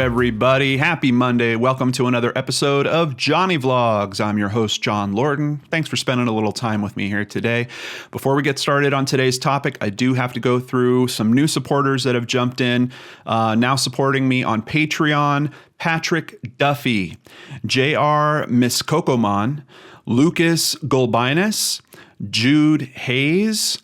everybody. Happy Monday. Welcome to another episode of Johnny Vlogs. I'm your host, John Lorton. Thanks for spending a little time with me here today. Before we get started on today's topic, I do have to go through some new supporters that have jumped in, now supporting me on Patreon. Patrick Duffy, J.R. Miskokoman, Lucas Golbinus, Jude Hayes,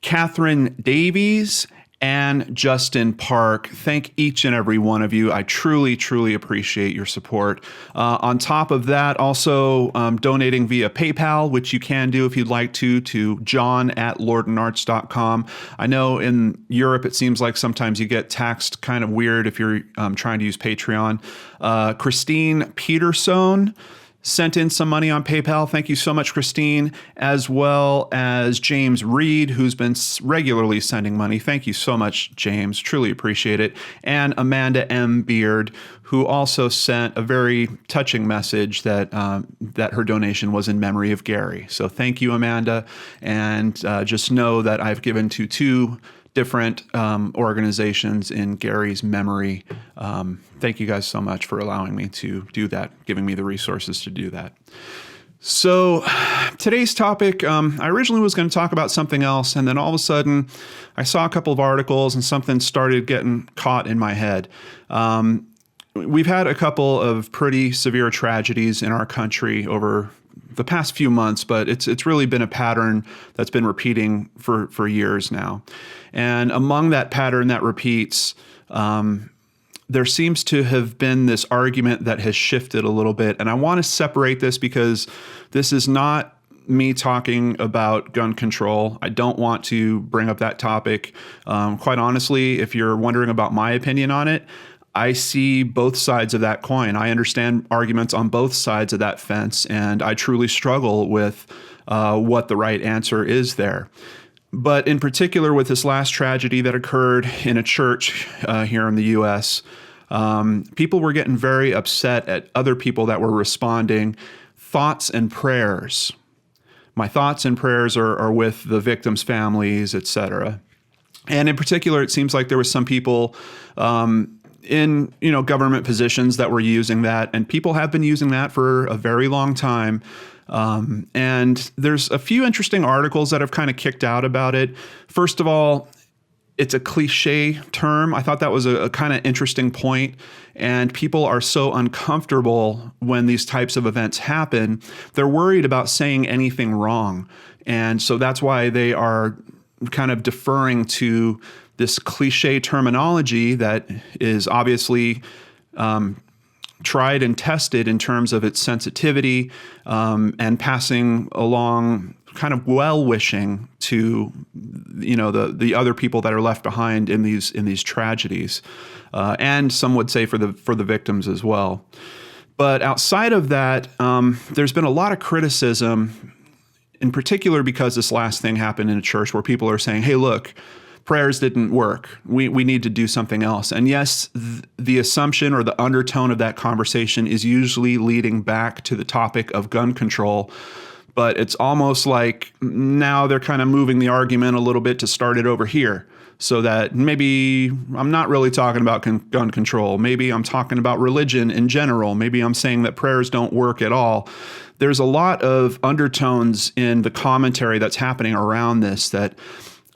Catherine Davies, and Justin Park. Thank each and every one of you. I truly, truly appreciate your support. On top of that, also donating via PayPal, which you can do if you'd like to john@lortonarts.com. I know in Europe, it seems like sometimes you get taxed kind of weird if you're trying to use Patreon. Christine Peterson sent in some money on PayPal. Thank you so much, Christine, as well as James Reed, who's been regularly sending money. Thank you so much, James. Truly appreciate it. And Amanda M. Beard, who also sent a very touching message that that her donation was in memory of Gary. So thank you, Amanda. And just know that I've given to two different organizations in Gary's memory. Thank you guys so much for allowing me to do that, giving me the resources to do that. So today's topic, I originally was going to talk about something else, and then all of a sudden I saw a couple of articles and something started getting caught in my head. We've had a couple of pretty severe tragedies in our country over the past few months, but it's really been a pattern that's been repeating for years now. And among that pattern that repeats, there seems to have been this argument that has shifted a little bit. And I want to separate this because this is not me talking about gun control. I don't want to bring up that topic. Quite honestly, if you're wondering about my opinion on it, I see both sides of that coin. I understand arguments on both sides of that fence, and I truly struggle with what the right answer is there. But in particular, with this last tragedy that occurred in a church here in the U.S., people were getting very upset at other people that were responding. Thoughts and prayers. My thoughts and prayers are with the victims' families, etc. And in particular, it seems like there was some people in government positions that were using that, and people have been using that for a very long time. And there's a few interesting articles that have kind of kicked out about it. First of all, it's a cliche term. I thought that was a kind of interesting point. And people are so uncomfortable when these types of events happen. They're worried about saying anything wrong. And so that's why they are kind of deferring to this cliche terminology that is obviously tried and tested in terms of its sensitivity, and passing along kind of well-wishing to the other people that are left behind in these tragedies, and some would say for the victims as well. But outside of that, there's been a lot of criticism, in particular because this last thing happened in a church where people are saying, "Hey, look, prayers didn't work. We need to do something else." And yes, the assumption or the undertone of that conversation is usually leading back to the topic of gun control. But it's almost like now they're kind of moving the argument a little bit to start it over here, so that maybe I'm not really talking about gun control. Maybe I'm talking about religion in general. Maybe I'm saying that prayers don't work at all. There's a lot of undertones in the commentary that's happening around this that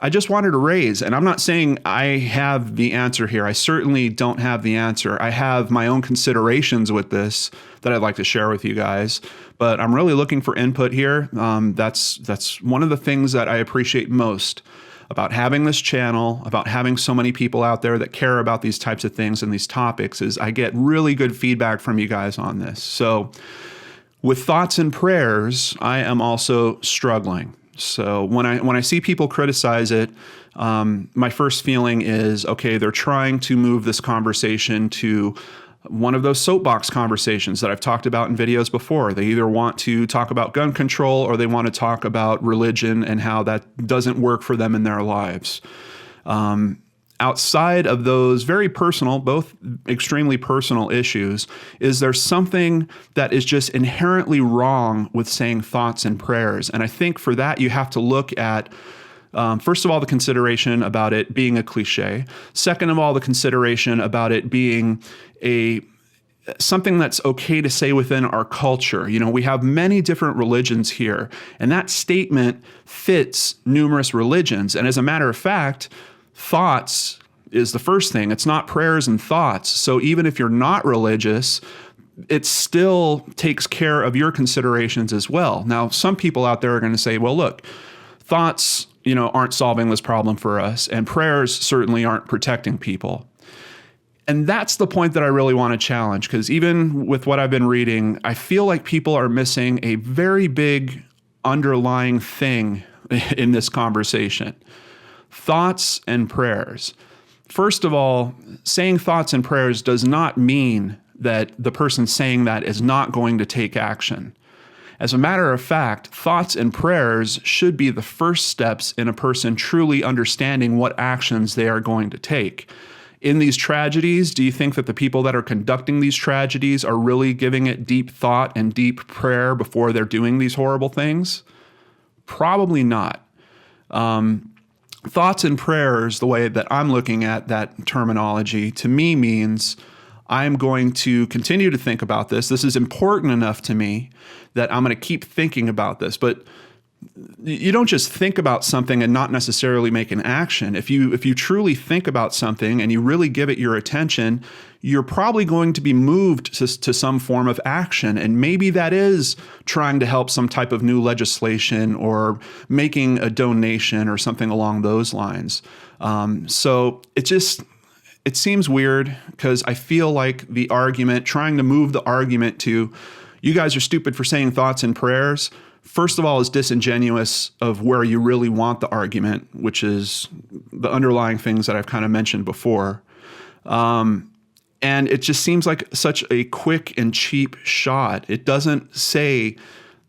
I just wanted to raise. And I'm not saying I have the answer here. I certainly don't have the answer. I have my own considerations with this that I'd like to share with you guys, but I'm really looking for input here. That's one of the things that I appreciate most about having this channel, about having so many people out there that care about these types of things and these topics, is I get really good feedback from you guys on this. So with thoughts and prayers, I am also struggling. So when I see people criticize it, my first feeling is, okay, they're trying to move this conversation to one of those soapbox conversations that I've talked about in videos before. They either want to talk about gun control or they want to talk about religion and how that doesn't work for them in their lives. Outside of those very personal, both extremely personal issues, is there something that is just inherently wrong with saying thoughts and prayers? And I think for that, you have to look at First of all, the consideration about it being a cliche. Second of all, the consideration about it being something that's okay to say within our culture. We have many different religions here, and that statement fits numerous religions. And as a matter of fact, thoughts is the first thing. It's not prayers and thoughts. So even if you're not religious, it still takes care of your considerations as well. Now, some people out there are going to say, well, look, thoughts, aren't solving this problem for us, and prayers certainly aren't protecting people. And that's the point that I really want to challenge, because even with what I've been reading, I feel like people are missing a very big underlying thing in this conversation. Thoughts and prayers. First of all, saying thoughts and prayers does not mean that the person saying that is not going to take action. As a matter of fact, thoughts and prayers should be the first steps in a person truly understanding what actions they are going to take. In these tragedies, do you think that the people that are conducting these tragedies are really giving it deep thought and deep prayer before they're doing these horrible things? Probably not. Thoughts and prayers, the way that I'm looking at that terminology, to me means I'm going to continue to think about this. This is important enough to me that I'm going to keep thinking about this. But you don't just think about something and not necessarily make an action. If you truly think about something and you really give it your attention, you're probably going to be moved to some form of action. And maybe that is trying to help some type of new legislation or making a donation or something along those lines. So it seems weird, because I feel like the argument, trying to move the argument to, you guys are stupid for saying thoughts and prayers, first of all, is disingenuous of where you really want the argument, which is the underlying things that I've kind of mentioned before. And it just seems like such a quick and cheap shot. It doesn't say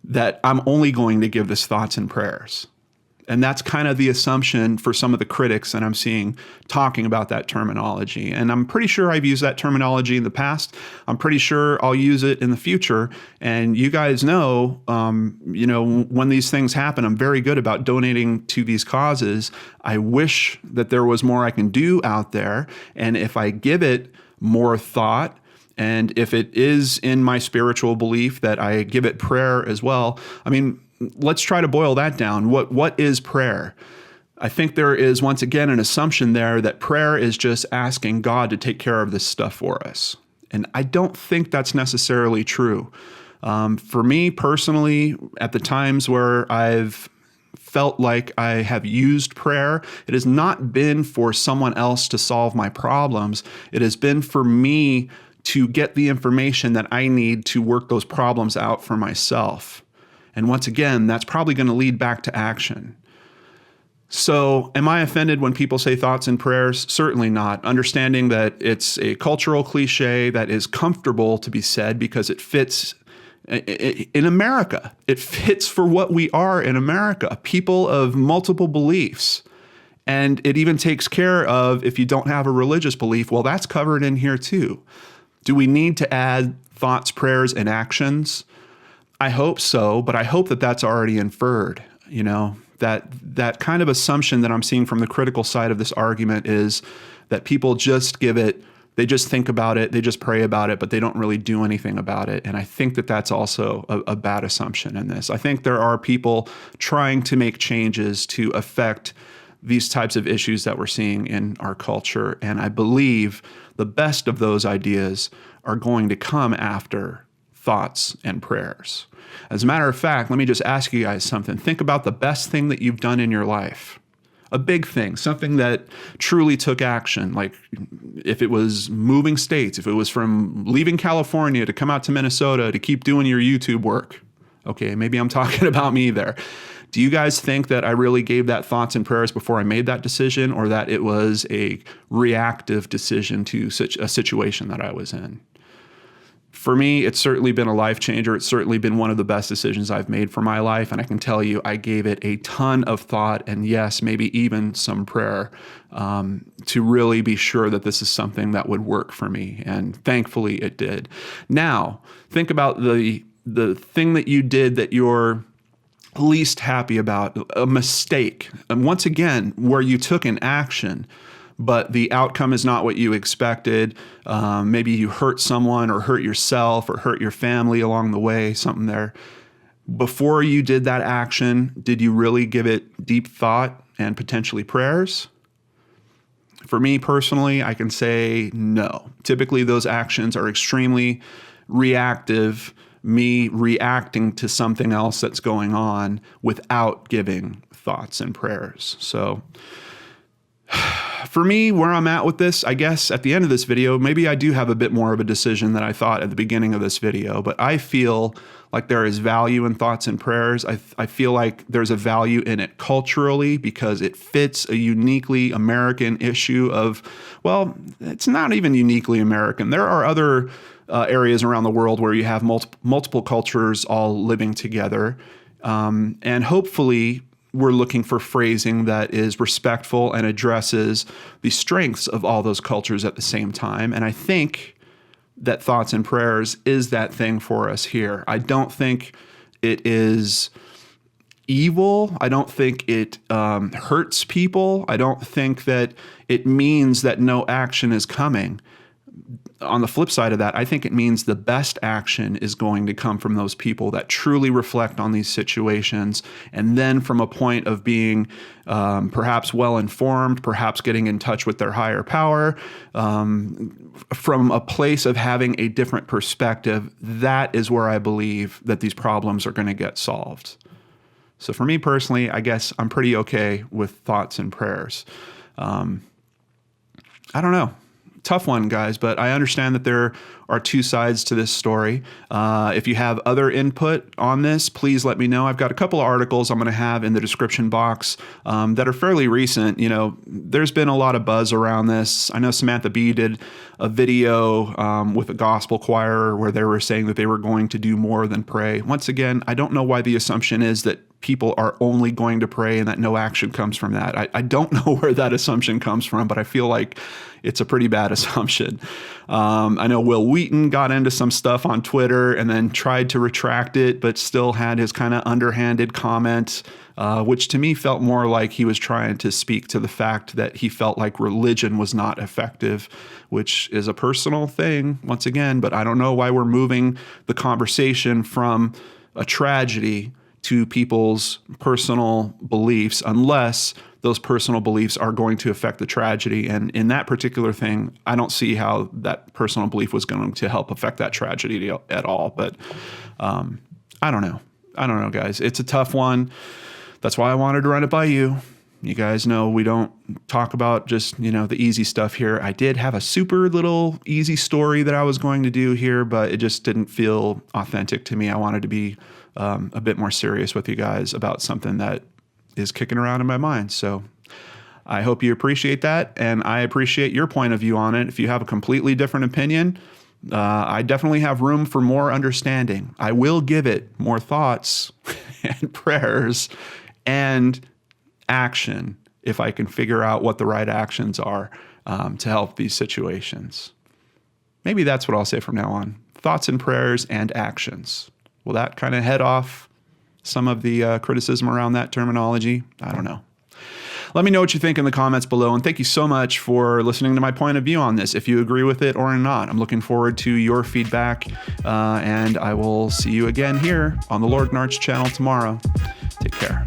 that I'm only going to give this thoughts and prayers. And that's kind of the assumption for some of the critics that I'm seeing talking about that terminology. And I'm pretty sure I've used that terminology in the past. I'm pretty sure I'll use it in the future. And you guys know, when these things happen, I'm very good about donating to these causes. I wish that there was more I can do out there. And if I give it more thought, and if it is in my spiritual belief that I give it prayer as well, let's try to boil that down. What is prayer? I think there is, once again, an assumption there that prayer is just asking God to take care of this stuff for us. And I don't think that's necessarily true. For me personally, at the times where I've felt like I have used prayer, it has not been for someone else to solve my problems. It has been for me to get the information that I need to work those problems out for myself. And once again, that's probably going to lead back to action. So am I offended when people say thoughts and prayers? Certainly not. Understanding that it's a cultural cliche that is comfortable to be said because it fits in America. It fits for what we are in America, people of multiple beliefs. And it even takes care of, if you don't have a religious belief, well, that's covered in here too. Do we need to add thoughts, prayers, and actions? I hope so, but I hope that that's already inferred. That kind of assumption that I'm seeing from the critical side of this argument is that people just they just think about it, they just pray about it, but they don't really do anything about it. And I think that that's also a bad assumption in this. I think there are people trying to make changes to affect these types of issues that we're seeing in our culture. And I believe the best of those ideas are going to come after thoughts and prayers. As a matter of fact, let me just ask you guys something. Think about the best thing that you've done in your life. A big thing, something that truly took action, like if it was moving states, if it was from leaving California to come out to Minnesota to keep doing your YouTube work. Okay, maybe I'm talking about me there. Do you guys think that I really gave that thoughts and prayers before I made that decision, or that it was a reactive decision to such a situation that I was in? For me, it's certainly been a life changer. It's certainly been one of the best decisions I've made for my life. And I can tell you, I gave it a ton of thought and yes, maybe even some prayer to really be sure that this is something that would work for me. And thankfully it did. Now, think about the thing that you did that you're least happy about, a mistake. And once again, where you took an action, but the outcome is not what you expected. Maybe you hurt someone or hurt yourself or hurt your family along the way, something there. Before you did that action, did you really give it deep thought and potentially prayers? For me personally, I can say no. Typically, those actions are extremely reactive, me reacting to something else that's going on without giving thoughts and prayers. So for me, where I'm at with this, I guess at the end of this video, maybe I do have a bit more of a decision than I thought at the beginning of this video, but I feel like there is value in thoughts and prayers. I feel like there's a value in it culturally because it fits a uniquely American issue of, well, it's not even uniquely American. There are other areas around the world where you have multiple cultures all living together. And hopefully we're looking for phrasing that is respectful and addresses the strengths of all those cultures at the same time. And I think that thoughts and prayers is that thing for us here. I don't think it is evil. I don't think it hurts people. I don't think that it means that no action is coming. On the flip side of that, I think it means the best action is going to come from those people that truly reflect on these situations. And then from a point of being perhaps well-informed, perhaps getting in touch with their higher power, from a place of having a different perspective, that is where I believe that these problems are going to get solved. So for me personally, I guess I'm pretty okay with thoughts and prayers. I don't know. Tough one, guys, but I understand that there are two sides to this story. If you have other input on this, please let me know. I've got a couple of articles I'm going to have in the description box that are fairly recent. You know, there's been a lot of buzz around this. I know Samantha Bee did a video with a gospel choir where they were saying that they were going to do more than pray. Once again, I don't know why the assumption is that people are only going to pray and that no action comes from that. I don't know where that assumption comes from, but I feel like it's a pretty bad assumption. I know Will Wheaton got into some stuff on Twitter and then tried to retract it, but still had his kind of underhanded comment, which to me felt more like he was trying to speak to the fact that he felt like religion was not effective, which is a personal thing, once again, but I don't know why we're moving the conversation from a tragedy to people's personal beliefs, unless those personal beliefs are going to affect the tragedy. And in that particular thing, I don't see how that personal belief was going to help affect that tragedy at all. But I don't know. I don't know, guys. It's a tough one. That's why I wanted to run it by you. You guys know we don't talk about just, you know, the easy stuff here. I did have a super little easy story that I was going to do here, but it just didn't feel authentic to me. I wanted to be a bit more serious with you guys about something that is kicking around in my mind. So I hope you appreciate that, and I appreciate your point of view on it. If you have a completely different opinion, I definitely have room for more understanding. I will give it more thoughts and prayers and action if I can figure out what the right actions are to help these situations. Maybe that's what I'll say from now on. Thoughts and prayers and actions. Will that kind of head off some of the criticism around that terminology? I don't know. Let me know what you think in the comments below, and thank you so much for listening to my point of view on this, if you agree with it or not. I'm looking forward to your feedback, and I will see you again here on the Lord and Arch channel tomorrow. Take care.